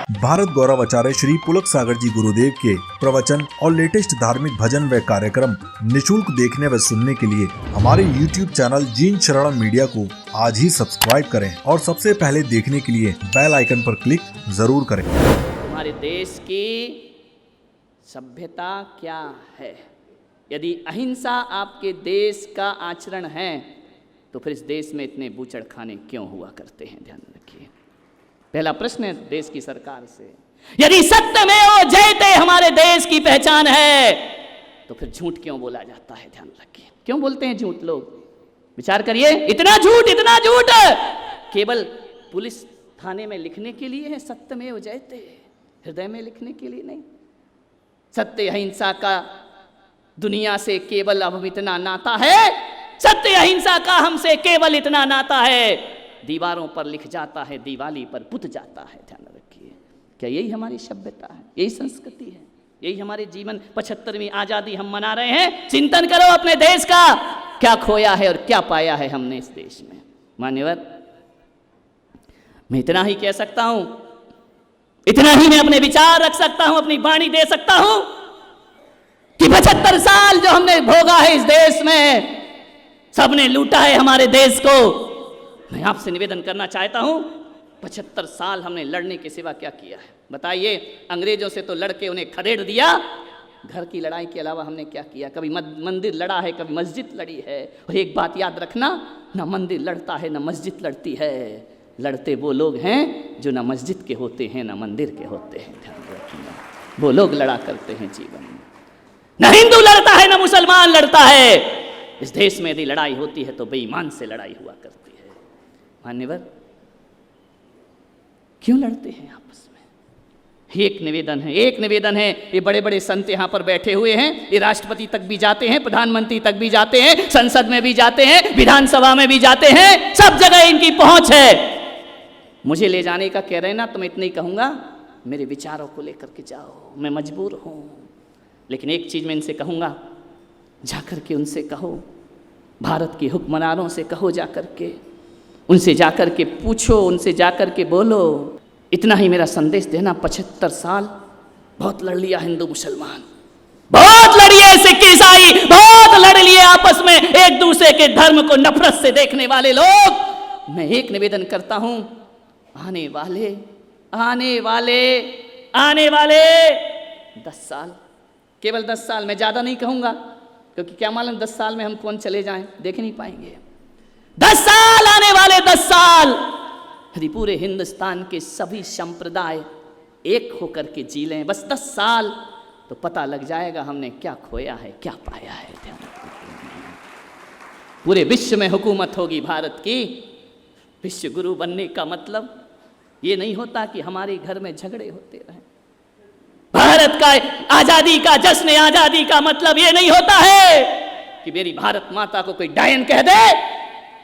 भारत गौरव आचार्य श्री पुलक सागर जी गुरुदेव के प्रवचन और लेटेस्ट धार्मिक भजन व कार्यक्रम निशुल्क देखने व सुनने के लिए हमारे YouTube चैनल जीन शरणम मीडिया को आज ही सब्सक्राइब करें और सबसे पहले देखने के लिए बेल आइकन पर क्लिक जरूर करें। हमारे देश की सभ्यता क्या है? यदि अहिंसा आपके देश का आचरण है तो फिर इस देश में इतने बूचड़खाने क्यों हुआ करते हैं? ध्यान रखिए। पहला प्रश्न है देश की सरकार से। यदि सत्यमेव जयते हमारे देश की पहचान है तो फिर झूठ क्यों बोला जाता है? ध्यान रखिए, क्यों बोलते हैं झूठ लोग? विचार करिए। इतना झूठ केवल पुलिस थाने में लिखने के लिए है, सत्यमेव जयते हृदय में लिखने के लिए नहीं। सत्य अहिंसा का दुनिया से केवल अब इतना नाता है, सत्य अहिंसा का हमसे केवल इतना नाता है, दीवारों पर लिख जाता है, दिवाली पर पुत जाता है। ध्यान रखिए, क्या यही हमारी सभ्यता है? यही संस्कृति है? यही हमारे जीवन? 75वीं आजादी हम मना रहे हैं। चिंतन करो अपने देश का, क्या खोया है और क्या पाया है हमने इस देश में। मान्यवर, मैं इतना ही कह सकता हूं, इतना ही मैं अपने विचार रख सकता हूं, अपनी वाणी दे सकता हूं कि 75 साल जो हमने भोगा है इस देश में, सबने लूटा है हमारे देश को। मैं आपसे निवेदन करना चाहता हूं, 75 साल हमने लड़ने के सिवा क्या किया है? बताइए। अंग्रेजों से तो लड़के उन्हें खदेड़ दिया, घर की लड़ाई के अलावा हमने क्या किया? कभी मंदिर लड़ा है, कभी मस्जिद लड़ी है। और एक बात याद रखना, ना मंदिर लड़ता है ना मस्जिद लड़ती है। लड़ते वो लोग हैं जो ना मस्जिद के होते हैं ना मंदिर के होते हैं। ध्यान रखिए, वो लोग लड़ा करते हैं जीवन में। ना हिंदू लड़ता है ना मुसलमान लड़ता है। इस देश में यदि लड़ाई होती है तो बेईमान से लड़ाई हुआ करती है। मान्यवर, क्यों लड़ते हैं आपस में? एक निवेदन है। ये बड़े बड़े संत यहां पर बैठे हुए हैं, ये राष्ट्रपति तक भी जाते हैं, प्रधानमंत्री तक भी जाते हैं, संसद में भी जाते हैं, विधानसभा में भी जाते हैं, सब जगह इनकी पहुंच है। मुझे ले जाने का कह रहे ना, तो मैं इतना ही कहूंगा, मेरे विचारों को लेकर के जाओ, मैं मजबूर हूं। लेकिन एक चीज मैं इनसे कहूंगा, जाकर के उनसे कहो, भारत के हुक्मरानों से कहो, जाकर के उनसे जाकर के पूछो, उनसे जाकर के बोलो। इतना ही मेरा संदेश देना। 75 साल बहुत लड़ लिया हिंदू मुसलमान, बहुत लड़िए सिख ईसाई, बहुत लड़ लिए आपस में एक दूसरे के धर्म को नफरत से देखने वाले लोग। मैं एक निवेदन करता हूं, आने वाले 10 साल, केवल 10 साल, मैं ज्यादा नहीं कहूंगा, क्योंकि क्या मालूम 10 साल में हम कौन चले जाएं, देख नहीं पाएंगे। 10 साल, आने वाले 10 साल, यदि पूरे हिंदुस्तान के सभी संप्रदाय एक होकर के जी लें, बस 10 साल, तो पता लग जाएगा हमने क्या खोया है, क्या पाया है। ध्यान रखिए, पूरे विश्व में हुकूमत होगी भारत की। विश्व गुरु बनने का मतलब ये नहीं होता कि हमारे घर में झगड़े होते रहे। भारत का आजादी का जश्न, आजादी का मतलब ये नहीं होता है कि मेरी भारत माता को कोई डायन कह दे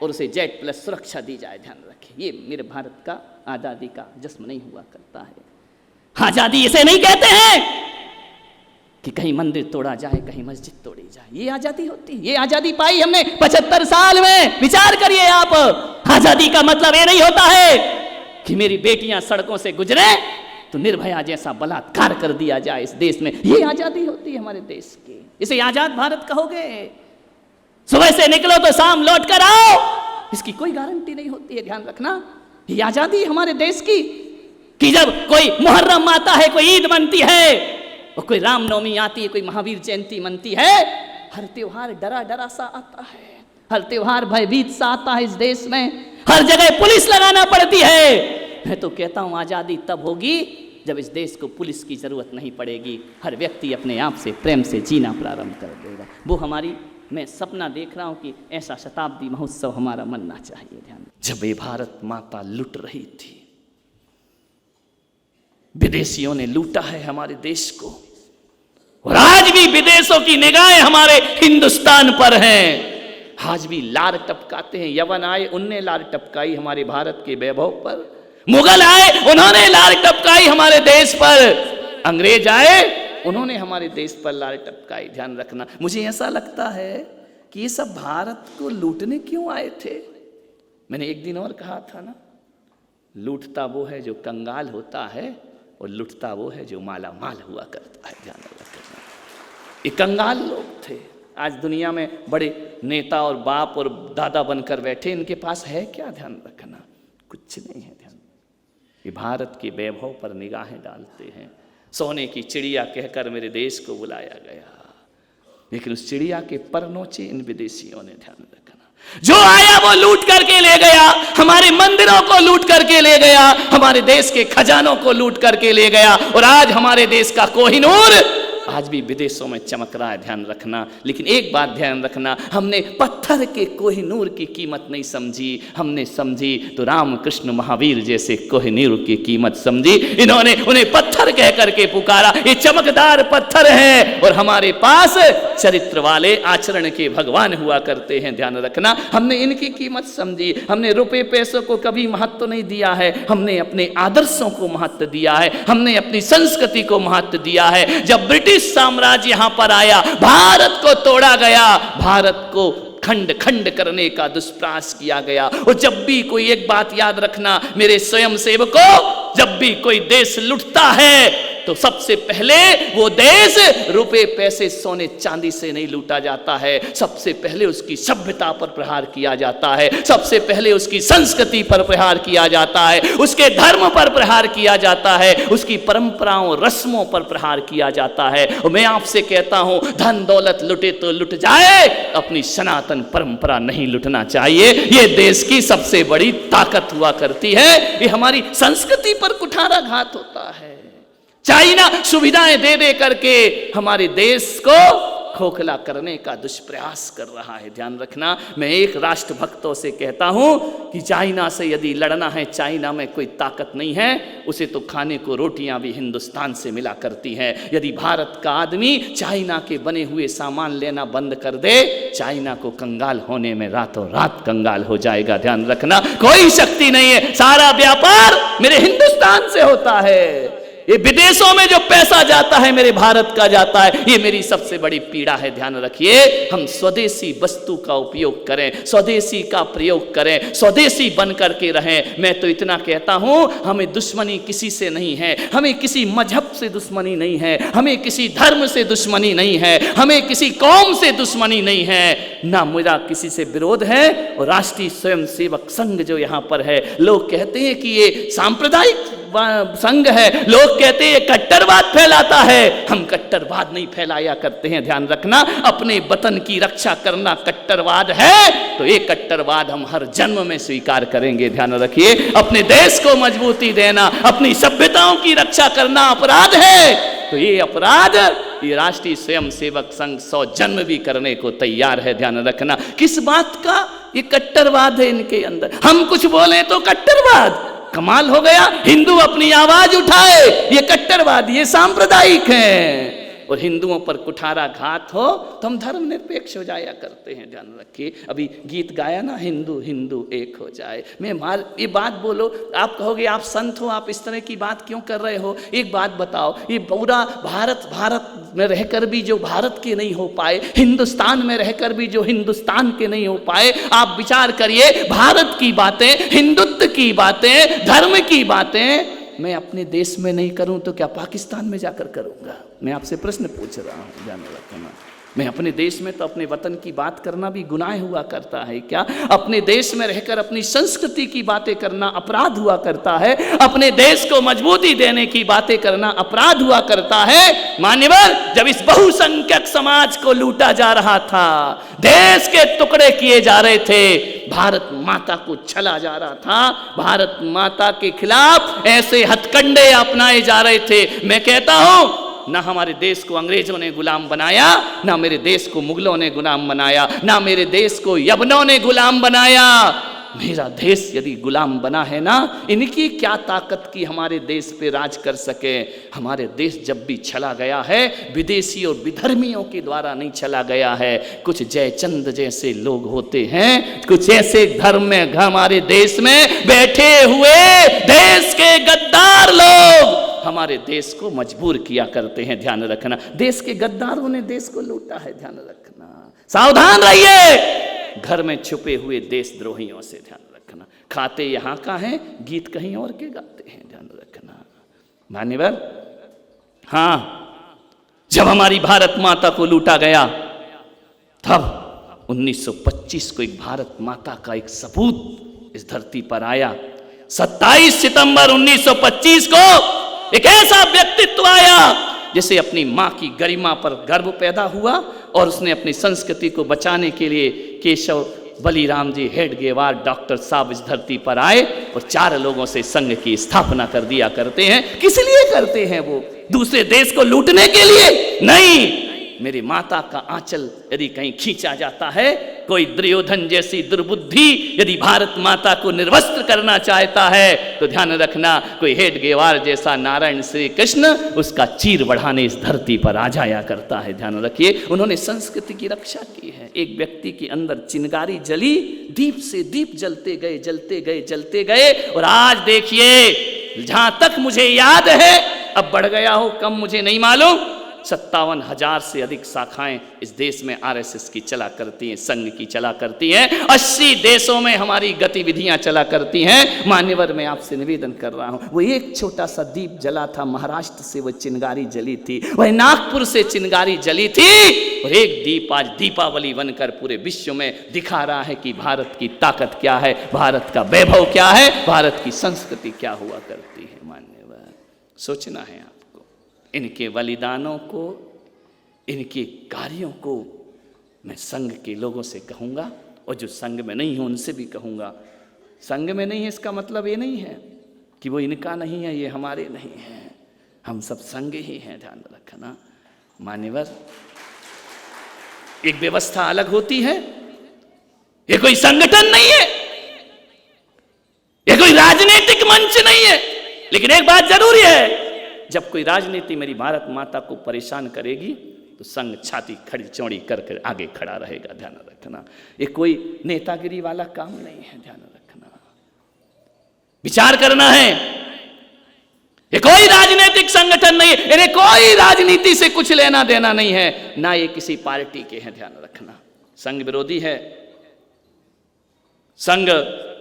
और उसे जेट प्लस सुरक्षा दी जाए। ध्यान रखिए, ये मेरे भारत का आजादी का जश्न नहीं हुआ करता है। आजादी इसे नहीं कहते हैं कि कहीं मंदिर तोड़ा जाए, कहीं मस्जिद तोड़ी जाए, ये आजादी होती है। ये आजादी पाई हमने 75 साल में। विचार करिए आप, आजादी का मतलब ये नहीं होता है कि मेरी बेटियां सड़कों से गुजरे तो निर्भया जैसा बलात्कार कर दिया जाए इस देश में। ये आजादी होती है हमारे देश की। इसे आजाद भारत कहोगे? सुबह से निकलो तो शाम लौट कर आओ, इसकी कोई गारंटी नहीं होती है। ध्यान रखना, ये आजादी हमारे देश की कि जब कोई मुहर्रम आता है, कोई ईद मनती है, और कोई रामनवमी आती है, कोई महावीर जयंती मनती है, हर त्योहार डरा डरा सा आता है, हर त्योहार भयभीत सा आता है इस देश में, हर जगह पुलिस लगाना पड़ती है। मैं तो कहता हूं आजादी तब होगी जब इस देश को पुलिस की जरूरत नहीं पड़ेगी, हर व्यक्ति अपने आप से प्रेम से जीना प्रारंभ कर देगा। वो हमारी, मैं सपना देख रहा हूं कि ऐसा शताब्दी महोत्सव हमारा मनना चाहिए। ध्यान, जब ये भारत माता लुट रही थी, विदेशियों ने लूटा है हमारे देश को, और आज भी विदेशों की निगाहें हमारे हिंदुस्तान पर हैं। आज भी लार टपकाते हैं। यवन आए, उनने लार टपकाई हमारे भारत के वैभव पर। मुगल आए, उन्होंने लार टपकाई हमारे देश पर। अंग्रेज आए, उन्होंने हमारे देश पर लार टपकाई। ध्यान रखना, मुझे ऐसा लगता है कि ये सब भारत को लूटने क्यों आए थे? मैंने एक दिन और कहा था ना, लूटता वो है जो कंगाल होता है, और लुटता वो है जो माला माल हुआ करता है, ध्यान रखना। ये कंगाल लोग थे, आज दुनिया में बड़े नेता और बाप और दादा बनकर बैठे, इनके पास है क्या? ध्यान रखना, कुछ नहीं है। ध्यान, ये भारत के वैभव पर निगाहें डालते हैं। सोने की चिड़िया कहकर मेरे देश को बुलाया गया, लेकिन उस चिड़िया के पर नोचे इन विदेशियों ने। ध्यान रखना, जो आया वो लूट करके ले गया, हमारे मंदिरों को लूट करके ले गया, हमारे देश के खजानों को लूट करके ले गया, और आज हमारे देश का कोहिनूर आज भी विदेशों में चमक रहा है। ध्यान रखना, लेकिन एक बात ध्यान रखना, हमने पत्थर के कोहिनूर की कीमत नहीं समझी, हमने समझी तो रामकृष्ण महावीर जैसे कोहिनूर की कीमत समझी। इन्होंने उन्हें पत्थर कह करके पुकारा, ये चमकदार पत्थर है, और हमारे पास चरित्र वाले आचरण के भगवान हुआ करते हैं। ध्यान रखना, हमने इनकी कीमत समझी, हमने रुपए पैसों को कभी महत्व नहीं दिया है, हमने अपने आदर्शों को महत्व दिया है, हमने अपनी संस्कृति को महत्व दिया है। जब ब्रिटिश साम्राज्य यहां पर आया, भारत को तोड़ा गया, भारत को खंड खंड करने का दुष्प्रयास किया गया। और जब भी कोई, एक बात याद रखना मेरे स्वयं सेवकों, जब भी कोई देश लुटता है तो सबसे पहले वो देश रुपए पैसे सोने चांदी से नहीं लूटा जाता है, सबसे पहले उसकी सभ्यता पर प्रहार किया जाता है, सबसे पहले उसकी संस्कृति पर प्रहार किया जाता है, उसके धर्म पर प्रहार किया जाता है, उसकी परंपराओं रस्मों पर प्रहार किया जाता है। और मैं आपसे कहता हूं, धन दौलत लुटे तो लुट जाए, अपनी सनातन परंपरा नहीं लुटना चाहिए। ये देश की सबसे बड़ी ताकत हुआ करती है, ये हमारी संस्कृति पर कुठाराघात होता है। चाइना सुविधाएं दे दे करके हमारे देश को खोखला करने का दुष्प्रयास कर रहा है। ध्यान रखना, मैं एक राष्ट्रभक्तों से कहता हूं कि चाइना से यदि लड़ना है, चाइना में कोई ताकत नहीं है, उसे तो खाने को रोटियां भी हिंदुस्तान से मिला करती हैं। यदि भारत का आदमी चाइना के बने हुए सामान लेना बंद कर दे, चाइना को कंगाल होने में रातों रात कंगाल हो जाएगा। ध्यान रखना, कोई शक्ति नहीं है, सारा व्यापार मेरे हिंदुस्तान से होता है। ये विदेशों में जो पैसा जाता है मेरे भारत का जाता है, ये मेरी सबसे बड़ी पीड़ा है। ध्यान रखिए, हम स्वदेशी वस्तु का उपयोग करें, स्वदेशी का प्रयोग करें, स्वदेशी बन करके रहें। मैं तो इतना कहता हूं, हमें दुश्मनी किसी से नहीं है, हमें किसी मजहब से दुश्मनी नहीं है, हमें किसी धर्म से दुश्मनी नहीं है, हमें किसी कौम से दुश्मनी नहीं है, ना मेरा किसी से विरोध है। और राष्ट्रीय स्वयंसेवक संघ जो यहाँ पर है, लोग कहते हैं कि ये सांप्रदायिक संघ है, लोग कहते हैं कट्टरवाद फैलाता है, हम कट्टरवाद नहीं फैलाया करते हैं। ध्यान रखना, अपने वतन की रक्षा करना कट्टरवाद है, तो ये कट्टरवाद हम हर जन्म में स्वीकार करेंगे। ध्यान रखिए, अपने देश को मजबूती देना, अपनी सभ्यताओं की रक्षा करना अपराध है, तो ये अपराध ये राष्ट्रीय स्वयंसेवक संघ 100 जन्म भी करने को तैयार है। ध्यान रखना, किस बात का ये कट्टरवाद है इनके अंदर, हम कुछ बोले तो कट्टरवाद, कमाल हो गया। हिंदू अपनी आवाज उठाए, ये कट्टरवादी, ये सांप्रदायिक हैं, और हिंदुओं पर कुठाराघात हो तो हम धर्मनिरपेक्ष हो जाया करते हैं। ध्यान रखिए, अभी गीत गाया ना, हिंदू हिंदू एक हो जाए। मैं ये बात बोलो, आप कहोगे आप संत हो, आप इस तरह की बात क्यों कर रहे हो? एक बात बताओ, ये पूरा भारत में रहकर भी जो भारत के नहीं हो पाए, हिंदुस्तान में रहकर भी जो हिंदुस्तान के नहीं हो पाए, आप विचार करिए, भारत की बातें, हिंदुत्व की बातें, धर्म की बातें मैं अपने देश में नहीं करूं तो क्या पाकिस्तान में जाकर करूंगा? मैं आपसे प्रश्न पूछ रहा हूं, ध्यान रखना। मैं अपने देश में तो अपने वतन की बात करना भी गुनाह हुआ करता है क्या? अपने देश में रहकर अपनी संस्कृति की बातें करना अपराध हुआ करता है, अपने देश को मजबूती देने की बातें करना अपराध हुआ करता है। मान्यवर, जब इस बहुसंख्यक समाज को लूटा जा रहा था, देश के टुकड़े किए जा रहे थे, भारत माता को छला जा रहा था, भारत माता के खिलाफ ऐसे हथकंडे अपनाए जा रहे थे, मैं कहता हूं ना हमारे देश को अंग्रेजों ने गुलाम बनाया, ना मेरे देश को मुगलों ने गुलाम बनाया, ना मेरे देश को यवनों ने गुलाम बनाया। मेरा देश यदि गुलाम बना है ना, इनकी क्या ताकत की हमारे देश पे राज कर सके। हमारे देश जब भी चला गया है, विदेशी और विधर्मियों के द्वारा नहीं चला गया है। कुछ जयचंद जैसे लोग होते हैं, कुछ ऐसे धर्म में हमारे देश में बैठे हुए देश के गद्दार लोग हमारे देश को मजबूर किया करते हैं। ध्यान रखना, देश के गद्दारों ने देश को लूटा है। ध्यान रखना, सावधान रहिए घर में छुपे हुए देशद्रोहियों से। ध्यान रखना, खाते यहाँ का है, गीत कहीं और के गाते हैं। ध्यान रखना, मान्यवर, हाँ, जब हमारी भारत माता को लूटा गया तब 1925 को एक भारत माता का एक सपूत इस धरती पर आया। 27 सितंबर 1925 को एक ऐसा व्यक्तित्व आया जिसे अपनी मां की गरिमा पर गर्व पैदा हुआ और उसने अपनी संस्कृति को बचाने के लिए केशव बलिराम जी हेडगेवार डॉक्टर साहब इस धरती पर आए और 4 लोगों से संघ की स्थापना कर दिया करते हैं। किस लिए करते हैं? वो दूसरे देश को लूटने के लिए नहीं। मेरी माता का आंचल यदि कहीं खींचा जाता है, कोई दुर्योधन जैसी दुर्बुद्धि यदि भारत माता को निर्वस्त्र करना चाहता है तो ध्यान रखना, कोई हेडगेवार जैसा नारायण श्री कृष्ण उसका चीर बढ़ाने इस धरती पर आ जाया करता है। ध्यान रखिए, उन्होंने संस्कृति की रक्षा की है। एक व्यक्ति के अंदर चिंगारी जली, दीप से दीप जलते गए जलते गए जलते गए, और आज देखिए जहां तक मुझे याद है, अब बढ़ गया हो कम मुझे नहीं मालूम, 57,000 से अधिक शाखाएं इस देश में आरएसएस की चला करती हैं, संघ की चला करती हैं। 80 देशों में हमारी गतिविधियां चला करती हैं। मान्यवर, मैं आपसे निवेदन कर रहा हूं, वो एक छोटा सा दीप जला था, महाराष्ट्र से वो चिंगारी जली थी, वह नागपुर से चिंगारी जली थी, और एक दीप आज दीपावली बनकर पूरे विश्व में दिखा रहा है कि भारत की ताकत क्या है, भारत का वैभव क्या है, भारत की संस्कृति क्या हुआ करती है। मान्यवर, सोचना है आपको, इनके बलिदानों को, इनके कार्यों को मैं संघ के लोगों से कहूँगा, और जो संघ में नहीं हो उनसे भी कहूँगा। संघ में नहीं है इसका मतलब ये नहीं है कि वो इनका नहीं है, ये हमारे नहीं है, हम सब संघ ही हैं। ध्यान रखना मान्यवर, एक व्यवस्था अलग होती है, ये कोई संगठन नहीं है, ये कोई राजनीतिक मंच नहीं है। लेकिन एक बात जरूरी है, जब कोई राजनीति मेरी भारत माता को परेशान करेगी तो संघ छाती खड़ी चौड़ी कर आगे खड़ा रहेगा। ध्यान रखना, ये कोई नेतागिरी वाला काम नहीं है। ध्यान रखना, विचार करना है, ये कोई राजनीतिक संगठन नहीं है, इन्हें कोई राजनीति से कुछ लेना देना नहीं है, ना ये किसी पार्टी के हैं। ध्यान रखना, संघ विरोधी है, संघ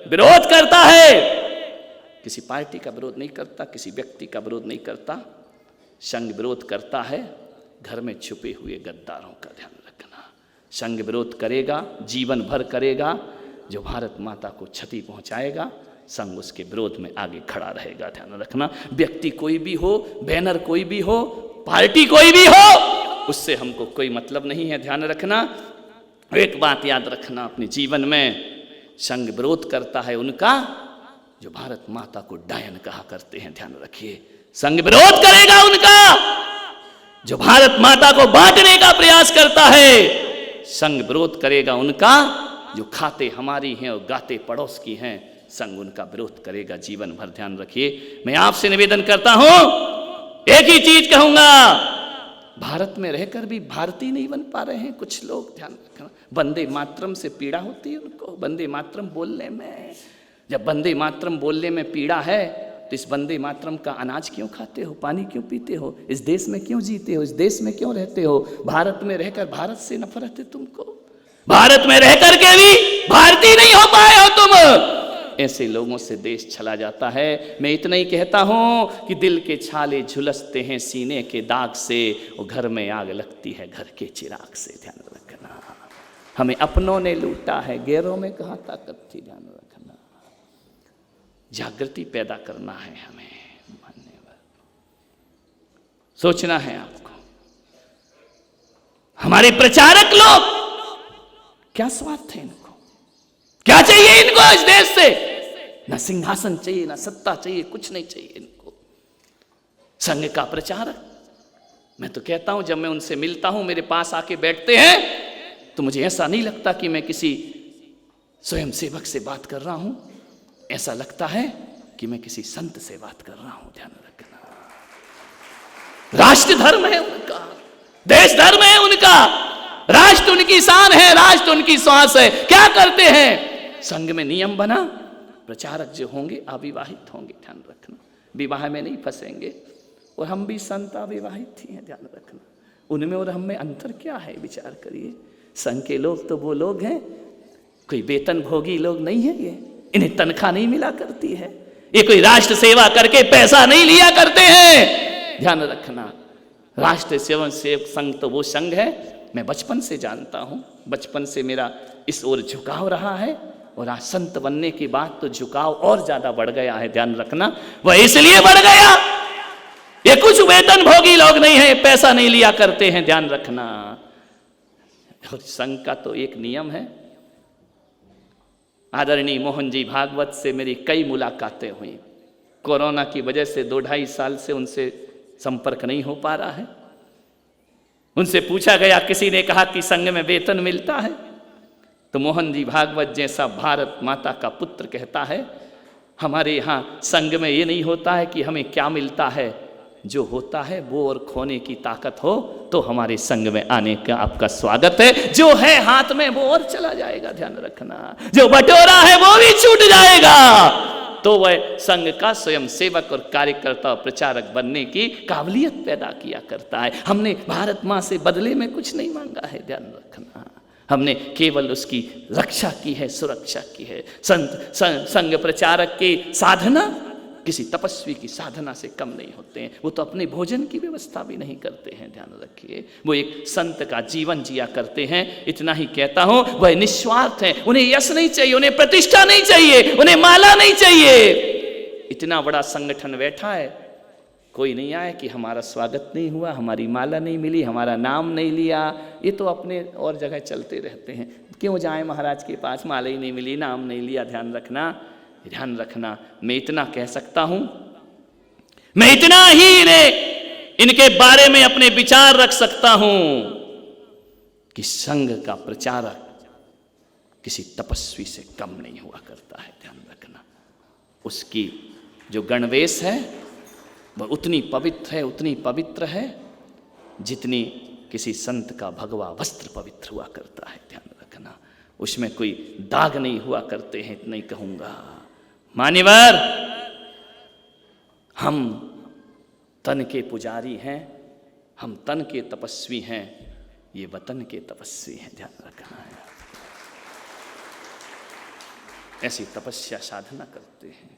विरोध करता है, किसी पार्टी का विरोध नहीं करता, किसी व्यक्ति का विरोध नहीं करता। संघ विरोध करता है घर में छुपे हुए गद्दारों का। ध्यान रखना, संघ विरोध करेगा, जीवन भर करेगा, जो भारत माता को क्षति पहुंचाएगा, संघ उसके विरोध में आगे खड़ा रहेगा। ध्यान रखना, व्यक्ति कोई भी हो, बैनर कोई भी हो, पार्टी कोई भी हो, उससे हमको कोई मतलब नहीं है। ध्यान रखना, एक बात याद रखना अपने जीवन में, संघ विरोध करता है उनका जो भारत माता को डायन कहा करते हैं। ध्यान रखिए, संघ विरोध करेगा उनका जो भारत माता को बांटने का प्रयास करता है, संघ विरोध करेगा उनका जो खाते हमारी हैं और गाते पड़ोस की हैं, संघ उनका विरोध करेगा जीवन भर। ध्यान रखिए, मैं आपसे निवेदन करता हूं, एक ही चीज कहूंगा, भारत में रहकर भी भारतीय नहीं बन पा रहे हैं कुछ लोग। ध्यान रखना, वंदे मातरम से पीड़ा होती है उनको, वंदे मातरम बोलने में। जब वंदे मातरम बोलने में पीड़ा है तो इस वंदे मातरम का अनाज क्यों खाते हो, पानी क्यों पीते हो, इस देश में क्यों जीते हो, इस देश में क्यों रहते हो? भारत में रहकर भारत से नफरत है तुमको, भारत में रहकर के भी भारतीय नहीं हो पाए हो तुम। ऐसे लोगों से देश चला जाता है। मैं इतना ही कहता हूं कि दिल के छाले झुलसते हैं सीने के दाग से, और घर में आग लगती है घर के चिराग से। ध्यान रखना, हमें अपनों ने लूटा है, गैरों में कहाँ ताकत थी। ध्यान रखना, जागृति पैदा करना है हमें। मान्यवर, सोचना है आपको, हमारे प्रचारक लोग क्या स्वार्थ है इनको, क्या चाहिए इनको इस देश से? ना सिंहासन चाहिए, ना सत्ता चाहिए, कुछ नहीं चाहिए इनको। संघ का प्रचारक, मैं तो कहता हूं, जब मैं उनसे मिलता हूं, मेरे पास आके बैठते हैं, तो मुझे ऐसा नहीं लगता कि मैं किसी स्वयं सेवक से बात कर रहा हूं, ऐसा लगता है कि मैं किसी संत से बात कर रहा हूं। ध्यान रखना, राष्ट्र धर्म है उनका, देश धर्म है उनका, राष्ट्र उनकी शान है, राष्ट्र उनकी श्वास है। क्या करते हैं? संघ में नियम बना, प्रचारक जो होंगे अविवाहित होंगे। ध्यान रखना, विवाह में नहीं फंसेंगे। और हम भी संत अविवाहित ही हैं। ध्यान रखना, उनमें और हम में अंतर क्या है, विचार करिए। संघ के लोग तो वो लोग हैं, कोई वेतन भोगी लोग नहीं है, ये इन्हें तनख्वाह नहीं मिला करती है, ये कोई राष्ट्र सेवा करके पैसा नहीं लिया करते हैं, ध्यान रखना। राष्ट्र सेवा सेवक संघ तो वो संघ है, मैं बचपन से जानता हूं, बचपन से मेरा इस ओर झुकाव रहा है, और आज संत बनने के बाद तो झुकाव और ज्यादा बढ़ गया है, ध्यान रखना। वह इसलिए बढ़ गया, ये कुछ वेतन भोगी लोग नहीं है, पैसा नहीं लिया करते हैं, ध्यान रखना। और संघ का तो एक नियम है। आदरणीय मोहन जी भागवत से मेरी कई मुलाकातें हुई, कोरोना की वजह से 2-2.5 साल से उनसे संपर्क नहीं हो पा रहा है। उनसे पूछा गया, किसी ने कहा कि संघ में वेतन मिलता है, तो मोहन जी भागवत जैसा भारत माता का पुत्र कहता है, हमारे यहाँ संघ में ये नहीं होता है कि हमें क्या मिलता है, जो होता है वो और खोने की ताकत हो तो हमारे संघ में आने का आपका स्वागत है। जो है हाथ में वो और चला जाएगा, ध्यान रखना। जो बटोरा है वो भी छूट जाएगा। तो वह संघ का स्वयं सेवक और कार्यकर्ता और प्रचारक बनने की काबिलियत पैदा किया करता है। हमने भारत माँ से बदले में कुछ नहीं मांगा है, ध्यान रखना। हमने केवल उसकी रक्षा की है, सुरक्षा की है। संघ प्रचारक की साधना किसी तपस्वी की साधना से कम नहीं होते हैं। वो तो अपने भोजन की व्यवस्था भी नहीं करते हैं, ध्यान रखिए। वो एक संत का जीवन जिया करते हैं। इतना ही कहता हूं, वह निस्वार्थ है। उन्हें यश नहीं चाहिए, उन्हें प्रतिष्ठा नहीं चाहिए, उन्हें माला नहीं चाहिए। इतना बड़ा संगठन बैठा है, कोई नहीं आया कि हमारा स्वागत नहीं हुआ, हमारी माला नहीं मिली, हमारा नाम नहीं लिया। ये तो अपने और जगह चलते रहते हैं। क्यों जाए महाराज के पास, माला ही नहीं मिली, नाम नहीं लिया, ध्यान रखना। ध्यान रखना, मैं इतना कह सकता हूं, मैं इतना ही इनके बारे में अपने विचार रख सकता हूं कि संघ का प्रचारक किसी तपस्वी से कम नहीं हुआ करता है, ध्यान रखना। उसकी जो गणवेश है वह उतनी पवित्र है जितनी किसी संत का भगवा वस्त्र पवित्र हुआ करता है, ध्यान रखना। उसमें कोई दाग नहीं हुआ करते हैं, इतना ही कहूंगा। मान्यवर, हम तन के पुजारी हैं, हम तन के तपस्वी हैं, ये वतन के तपस्वी हैं, ध्यान रखना है। ऐसी तपस्या साधना करते हैं।